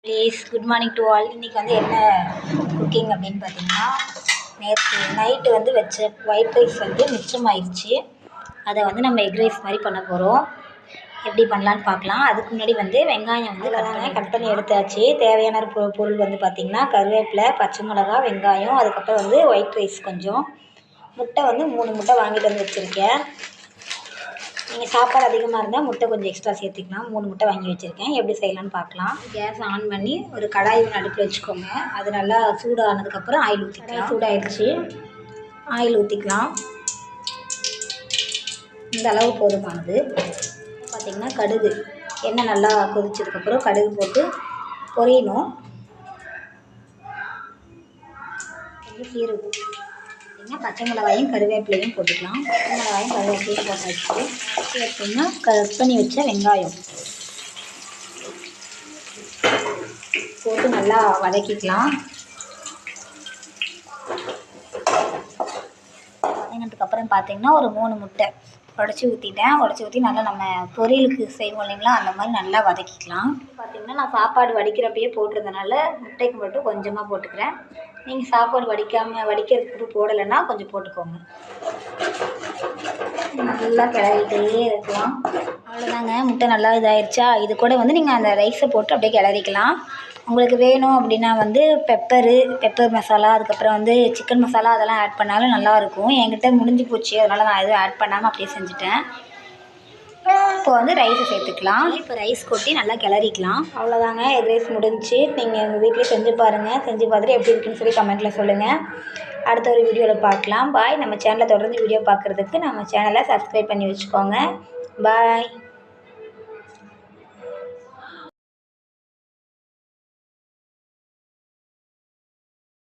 Please good morning to all. இன்றைக்கி வந்து என்ன குக்கிங் அப்படின்னு பார்த்தீங்கன்னா, நேற்று நைட்டு வந்து வச்ச ஒயிட் ரைஸ் வந்து மிச்சமாயிடுச்சு. அதை வந்து நம்ம எக் ரைஸ் மாதிரி பண்ண போகிறோம். எப்படி பண்ணலான்னு பார்க்கலாம். அதுக்கு முன்னாடி வந்து வெங்காயம் வந்து கட் பண்ணி எடுத்தாச்சு. தேவையான பொருள் வந்து பார்த்திங்கன்னா, கருவேப்பிலை, பச்சை மிளகா, வெங்காயம், அதுக்கப்புறம் வந்து ஒயிட் ரைஸ் கொஞ்சம், முட்டை வந்து 3 முட்டை வாங்கிட்டு வந்து வச்சுருக்கேன். நீங்கள் சாப்பாடு அதிகமாக இருந்தால் முட்டை கொஞ்சம் எக்ஸ்ட்ரா சேர்த்துக்கலாம். 3 முட்டை வாங்கி வச்சுருக்கேன். எப்படி செய்யலான்னு பார்க்கலாம். கேஸ் ஆன் பண்ணி ஒரு கடாய் ஒன்று அடுப்பில் வச்சுக்கோங்க. அது நல்லா சூடானதுக்கப்புறம் ஆயில் ஊற்றிக்கலாம். சூடாகிடுச்சு, ஆயில் ஊற்றிக்கலாம். இந்த அளவு போதுமானது. பார்த்திங்கன்னா கடுகு, எண்ணெய் நல்லா கொதிச்சதுக்கப்புறம் கடுகு போட்டு பொரியணும். சீரகம், பச்சை மிளகாயும் கருவேப்பிலையும் போட்டுக்கலாம். பச்சை மிளகாயும் கருவேப்பிலையும் போட்டாச்சு. அப்படின்னா கட் பண்ணி வச்ச வெங்காயம் போட்டு நல்லா வதக்கிக்கலாம். வதங்கினதுக்கப்புறம் பார்த்திங்கன்னா ஒரு 3 முட்டை உடச்சி ஊற்றி நல்லா நம்ம பொரியலுக்கு செய்வோம் இல்லைங்களா, அந்த மாதிரி நல்லா வதக்கிக்கலாம். பார்த்திங்கன்னா நான் சாப்பாடு வடிக்கிறப்பயே போட்டிருந்தனால முட்டைக்கு மட்டும் கொஞ்சமாக போட்டுக்கிறேன். நீங்கள் சாப்பாடு வடிக்கிறதுக்கு போடலைன்னா கொஞ்சம் போட்டுக்கோங்க. நல்லா கிளறிட்டே இருக்கலாம். அவ்வளோதாங்க, முட்டை நல்லா இதாகிடுச்சா. இது கூட வந்து நீங்கள் அந்த ரைஸை போட்டு அப்படியே கிளறிக்கலாம். உங்களுக்கு வேணும் அப்படின்னா வந்து பெப்பர் மசாலா, அதுக்கப்புறம் வந்து சிக்கன் மசாலா அதெல்லாம் ஆட் பண்ணாலும் நல்லாயிருக்கும். என்கிட்ட முடிஞ்சு போச்சு, அதனால் நான் எதுவும் ஆட் பண்ணாமல் அப்படியே செஞ்சுட்டேன். இப்போ வந்து ரைஸை சேர்த்துக்கலாம். இப்போ ரைஸ் கொட்டி நல்லா கிளறிக்கலாம். அவ்வளோதாங்க, எக் ரைஸ் முடிஞ்சு. நீங்கள் எங்கள் வீட்டிலே செஞ்சு பாருங்கள். செஞ்சு பார்த்துட்டு எப்படி இருக்குன்னு சொல்லி கமெண்ட்டில் சொல்லுங்கள். அடுத்த ஒரு வீடியோவில் பார்க்கலாம். பாய். நம்ம சேனலை தொடர்ந்து வீடியோ பார்க்குறதுக்கு நம்ம சேனலை சப்ஸ்கிரைப் பண்ணி வச்சுக்கோங்க. பாய்.